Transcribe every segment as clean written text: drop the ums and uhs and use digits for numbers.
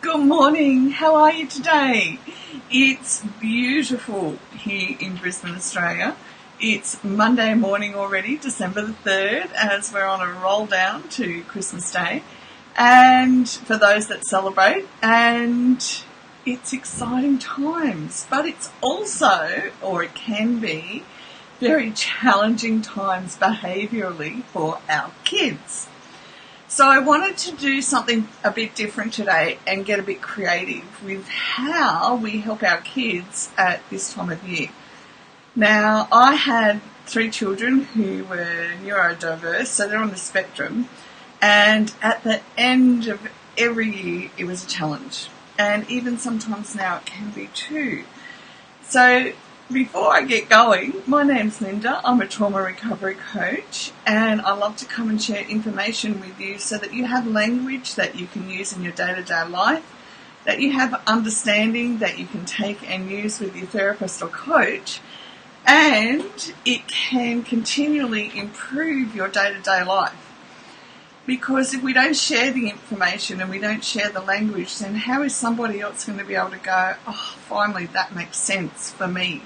Good morning. How are you today? It's beautiful here in Brisbane, Australia. It's Monday morning already, December the 3rd, as we're on a roll down to Christmas Day. And for those that celebrate, and it's exciting times, but it's also, or it can be, very challenging times behaviourally for our kids. So I wanted to do something a bit different today and get a bit creative with how we help our kids at this time of year. Now, I had 3 children who were neurodiverse, so they're on the spectrum, and at the end of every year it was a challenge, and even sometimes now it can be too. So before I get going, my name's Linda. I'm a trauma recovery coach, and I love to come and share information with you so that you have language that you can use in your day-to-day life, that you have understanding that you can take and use with your therapist or coach, and it can continually improve your day-to-day life. Because if we don't share the information and we don't share the language, then how is somebody else going to be able to go, oh, finally that makes sense for me?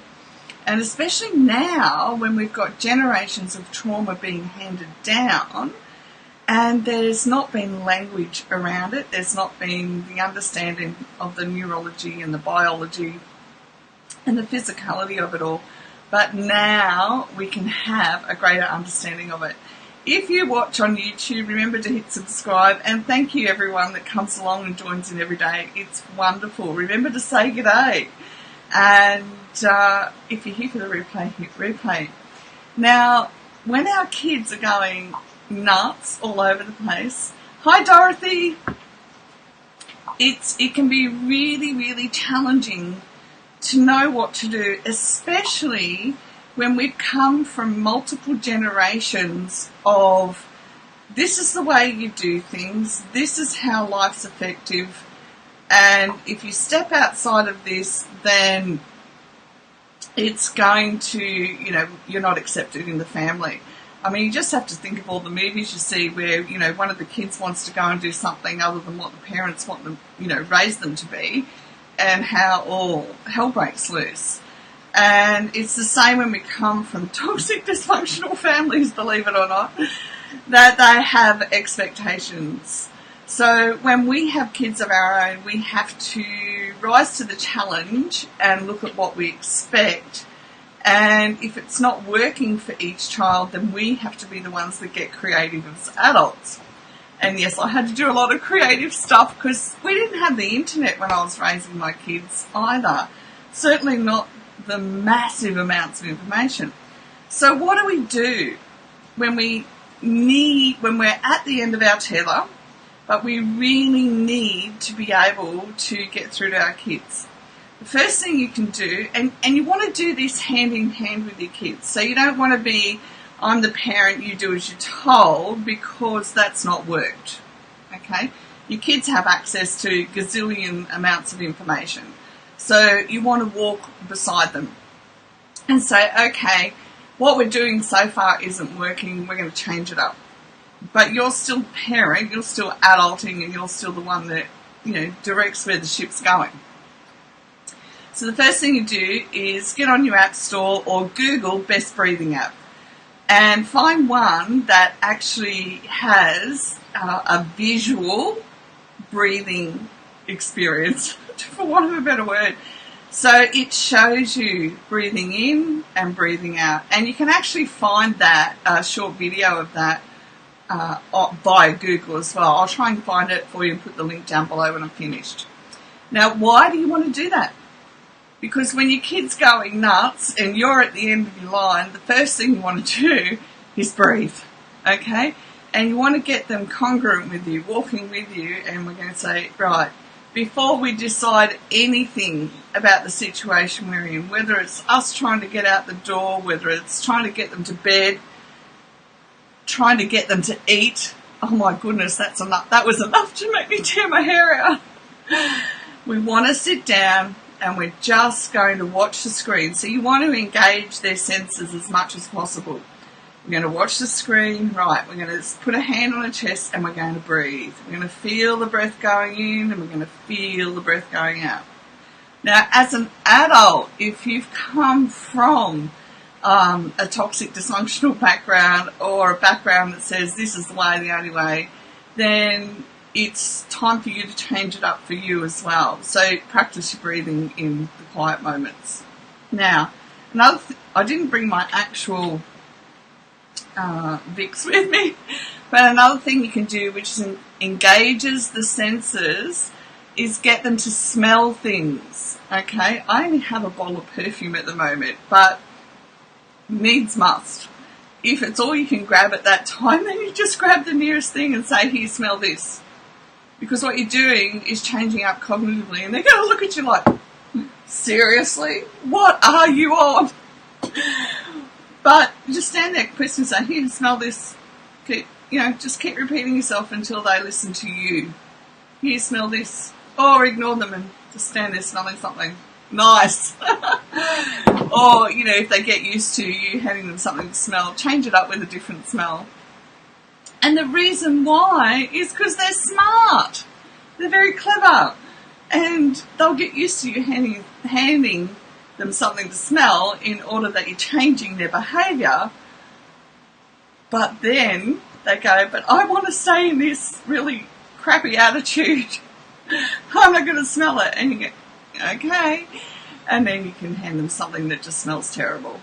And especially now when we've got generations of trauma being handed down and there's not been language around it, there's not been the understanding of the neurology and the biology and the physicality of it all, but now we can have a greater understanding of it. If you watch on YouTube, remember to hit subscribe, and thank you everyone that comes along and joins in every day. It's wonderful. Remember to say g'day. And if you're here for the replay, hit replay. Now, when our kids are going nuts all over the place, hi Dorothy, it can be really, really challenging to know what to do, especially when we've come from multiple generations of this is the way you do things, this is how life's effective, and if you step outside of this, then it's going to, you're not accepted in the family. I mean, you just have to think of all the movies you see where, one of the kids wants to go and do something other than what the parents want them, raise them to be, and how all hell breaks loose. And it's the same when we come from toxic, dysfunctional families, believe it or not, that they have expectations. So when we have kids of our own, we have to rise to the challenge and look at what we expect. And if it's not working for each child, then we have to be the ones that get creative as adults. And yes, I had to do a lot of creative stuff because we didn't have the internet when I was raising my kids either. Certainly not the massive amounts of information. So what do we do when we're at the end of our tether, but we really need to be able to get through to our kids? The first thing you can do, and you want to do this hand in hand with your kids. So you don't want to be, I'm the parent, you do as you're told, because that's not worked. Okay? Your kids have access to gazillion amounts of information. So you want to walk beside them and say, okay, what we're doing so far isn't working, we're going to change it up. But you're still the parent, you're still adulting, and you're still the one that, directs where the ship's going. So the first thing you do is get on your app store or Google Best Breathing app and find one that actually has a visual breathing experience, for want of a better word. So it shows you breathing in and breathing out. And you can actually find that, a short video of that, via Google as well. I'll try and find it for you and put the link down below when I'm finished. Now, why do you want to do that? Because when your kid's going nuts and you're at the end of your line, the first thing you want to do is breathe, okay? And you want to get them congruent with you, walking with you, and we're going to say, right, before we decide anything about the situation we're in, whether it's us trying to get out the door, whether it's trying to get them to bed, trying to get them to eat, oh my goodness, that's enough. That was enough to make me tear my hair out. We want to sit down and we're just going to watch the screen. So you want to engage their senses as much as possible. We're going to watch the screen. Right, we're going to put a hand on our chest and we're going to breathe. We're going to feel the breath going in and we're going to feel the breath going out. Now, as an adult, if you've come from a toxic, dysfunctional background or a background that says this is the way, the only way, then it's time for you to change it up for you as well. So practice your breathing in the quiet moments. Now, I didn't bring my actual Vicks with me, but another thing you can do, which engages the senses, is get them to smell things. Okay, I only have a bottle of perfume at the moment, but needs must. If it's all you can grab at that time, then you just grab the nearest thing and say, here, smell this. Because what you're doing is changing up cognitively, and they're going to look at you like, seriously? What are you on? But just stand there, question, say, here, smell this. Just keep repeating yourself until they listen to you. Here, smell this. Or ignore them and just stand there smelling something nice. Or, if they get used to you handing them something to smell, change it up with a different smell. And the reason why is because they're smart. They're very clever. And they'll get used to you handing them something to smell in order that you're changing their behaviour. But then they go, but I want to stay in this really crappy attitude. I'm not going to smell it. And you go, okay. And then you can hand them something that just smells terrible.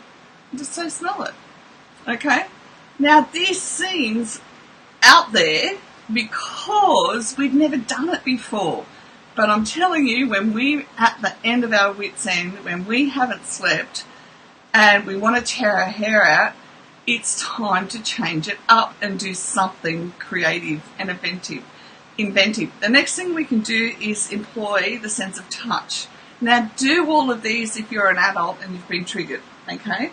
Just say, smell it. Okay? Now, this seems out there because we've never done it before. But I'm telling you, when we're at the end of our wits' end, when we haven't slept and we want to tear our hair out, it's time to change it up and do something creative and inventive. The next thing we can do is employ the sense of touch. Now, do all of these if you're an adult and you've been triggered, okay?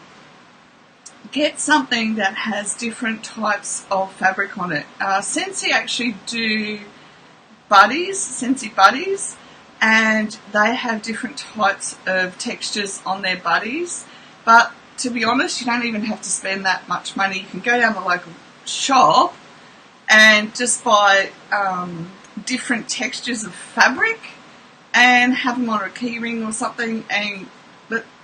Get something that has different types of fabric on it. Sensei actually do Sensei buddies, and they have different types of textures on their buddies. But to be honest, you don't even have to spend that much money. You can go down the local shop and just buy different textures of fabric and have them on a key ring or something, and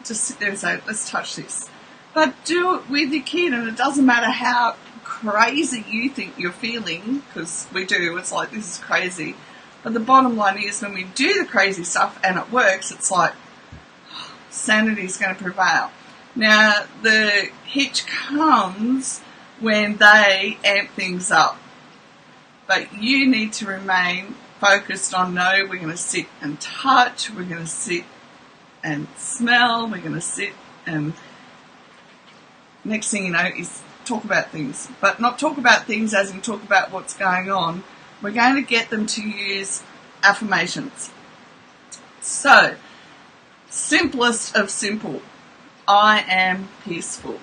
just sit there and say, let's touch this. But do it with your kid, and it doesn't matter how crazy you think you're feeling, because we do, it's like, this is crazy. But the bottom line is, when we do the crazy stuff and it works, it's like, sanity is going to prevail. Now, the hitch comes when they amp things up. But you need to remain focused on, no, we're going to sit and touch, we're going to sit and smell, we're going to sit and next thing you know is talk about things. But not talk about things as in talk about what's going on. We're going to get them to use affirmations. So, simplest of simple. I am peaceful.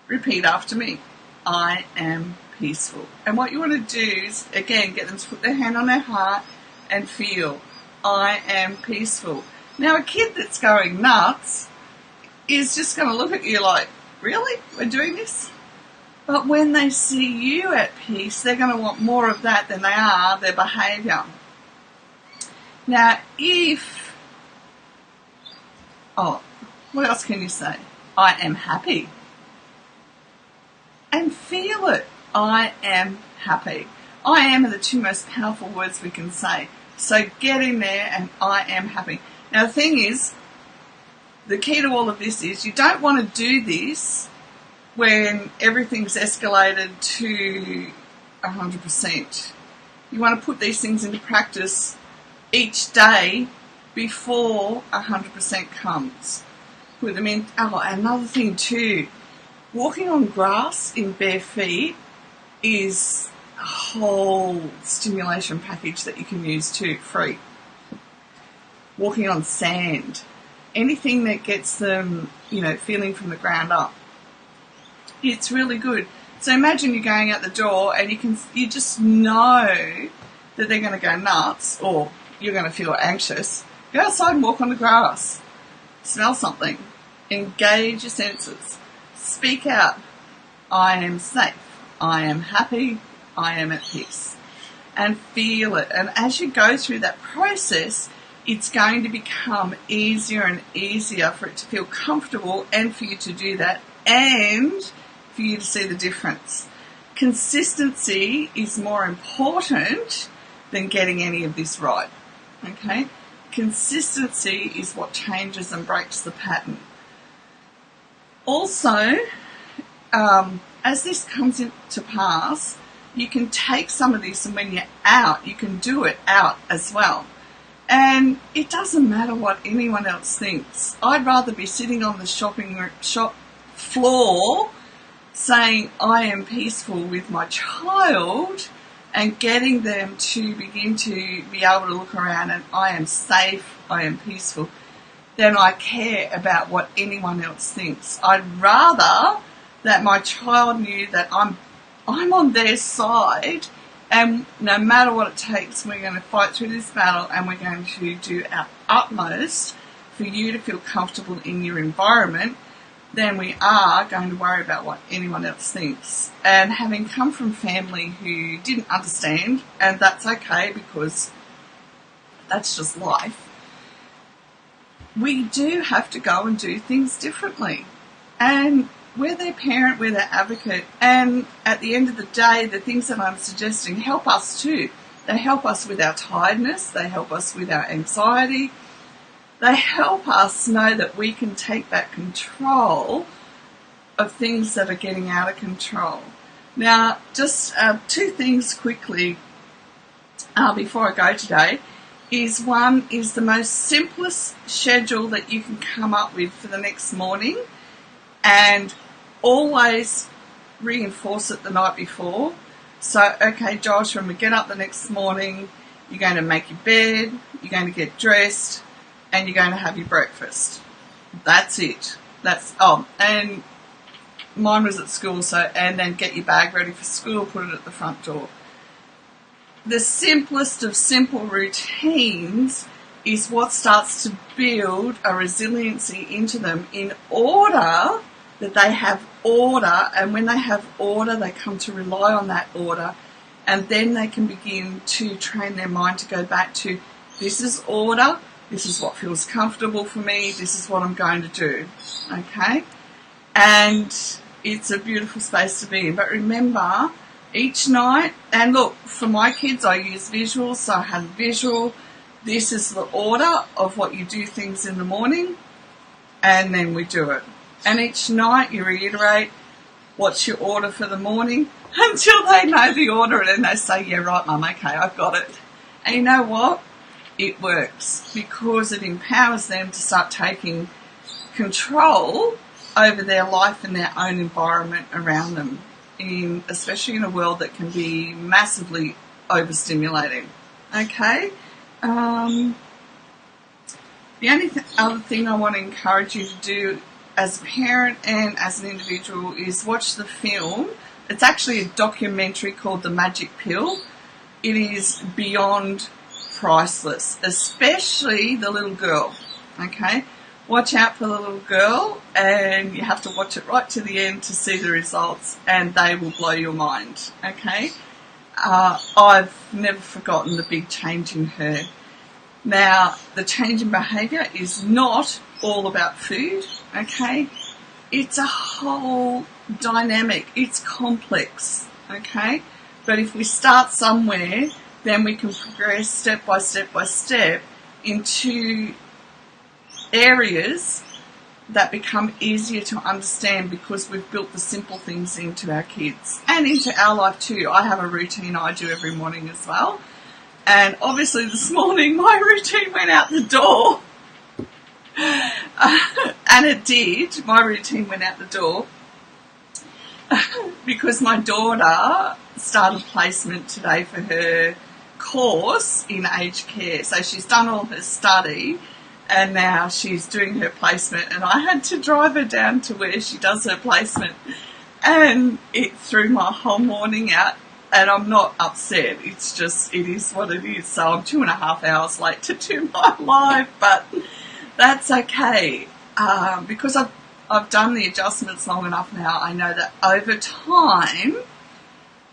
Repeat after me. I am peaceful. And what you want to do is, again, get them to put their hand on their heart and feel, I am peaceful. Now, a kid that's going nuts is just going to look at you like, really? We're doing this? But when they see you at peace, they're going to want more of that than they are their behaviour. Now, what else can you say? I am happy. And feel it. I am happy. I am are the two most powerful words we can say. So get in there and I am happy. Now the thing is, the key to all of this is you don't want to do this when everything's escalated to 100%. You want to put these things into practice each day before 100% comes. Put them in. Oh, another thing too, walking on grass in bare feet is a whole stimulation package that you can use too, free. Walking on sand, anything that gets them, feeling from the ground up. It's really good. So imagine you're going out the door and you just know that they're going to go nuts or you're going to feel anxious. Go outside and walk on the grass. Smell something. Engage your senses. Speak out. I am safe, I am happy, I am at peace. And feel it. And as you go through that process, it's going to become easier and easier for it to feel comfortable and for you to do that and for you to see the difference. Consistency is more important than getting any of this right. Okay? Consistency is what changes and breaks the pattern. Also, as this comes into pass, you can take some of this, and when you're out, you can do it out as well. And it doesn't matter what anyone else thinks. I'd rather be sitting on the shop floor saying I am peaceful with my child and getting them to begin to be able to look around and I am safe, I am peaceful, than I care about what anyone else thinks. I'd rather that my child knew that I'm on their side, and no matter what it takes, we're going to fight through this battle and we're going to do our utmost for you to feel comfortable in your environment, than we are going to worry about what anyone else thinks. And having come from family who didn't understand, and that's okay because that's just life, we do have to go and do things differently. And we're their parent, we're their advocate, and at the end of the day, the things that I'm suggesting help us too. They help us with our tiredness, they help us with our anxiety, they help us know that we can take back control of things that are getting out of control. Now, just 2 things quickly before I go today. One is the most simplest schedule that you can come up with for the next morning, and always reinforce it the night before. So, okay, Josh, when we get up the next morning, you're going to make your bed, you're going to get dressed, and you're going to have your breakfast. That's it. And mine was at school, and then get your bag ready for school, put it at the front door. The simplest of simple routines is what starts to build a resiliency into them in order that they have order, and when they have order, they come to rely on that order, and then they can begin to train their mind to go back to, this is order, this is what feels comfortable for me, this is what I'm going to do, okay? And it's a beautiful space to be in. But remember, each night, and look, for my kids, I use visuals, so I have a visual. This is the order of what you do things in the morning, and then we do it. And each night you reiterate, what's your order for the morning, until they know the order, and then they say, yeah, right, Mum, okay, I've got it. And you know what? It works, because it empowers them to start taking control over their life and their own environment around them, especially in a world that can be massively overstimulating. Okay? The only other thing I want to encourage you to do as a parent and as an individual is watch the film. It's actually a documentary called The Magic Pill. It is beyond priceless, especially the little girl. Okay? Watch out for the little girl, and you have to watch it right to the end to see the results, and they will blow your mind. Okay? I've never forgotten the big change in her. Now, the change in behaviour is not all about food, okay? It's a whole dynamic. It's complex, okay? But if we start somewhere, then we can progress step by step by step into areas that become easier to understand, because we've built the simple things into our kids and into our life too. I have a routine I do every morning as well. And obviously this morning my routine went out the door. And it did. My routine went out the door because my daughter started placement today for her course in aged care. So she's done all her study and now she's doing her placement, and I had to drive her down to where she does her placement, and it threw my whole morning out. And I'm not upset. It's just, it is what it is. So I'm 2.5 hours late to do my live, but that's okay, because I've I've done the adjustments long enough now. I know that over time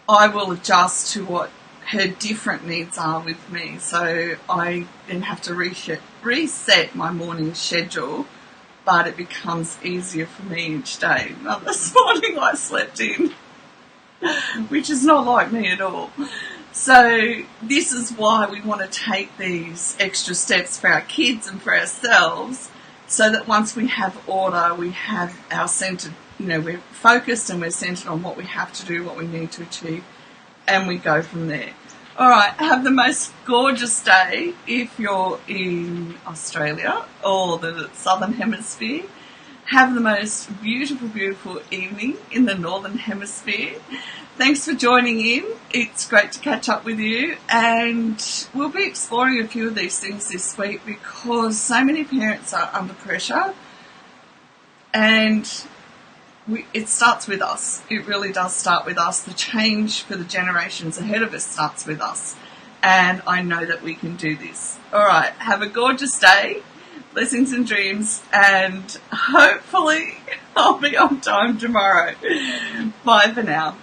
I will adjust to what her different needs are with me. So I then have to reset my morning schedule, but it becomes easier for me each day. Now, this morning I slept in, which is not like me at all. So this is why we want to take these extra steps for our kids and for ourselves, so that once we have order, we have our centered, we're focused and we're centered on what we have to do, what we need to achieve, and we go from there. All right, have the most gorgeous day if you're in Australia or the Southern Hemisphere. Have the most beautiful, beautiful evening in the Northern Hemisphere. Thanks for joining in. It's great to catch up with you, and we'll be exploring a few of these things this week because so many parents are under pressure, and it starts with us. It really does start with us. The change for the generations ahead of us starts with us, and I know that we can do this. All right, have a gorgeous day. Blessings and dreams, and hopefully I'll be on time tomorrow. Bye for now.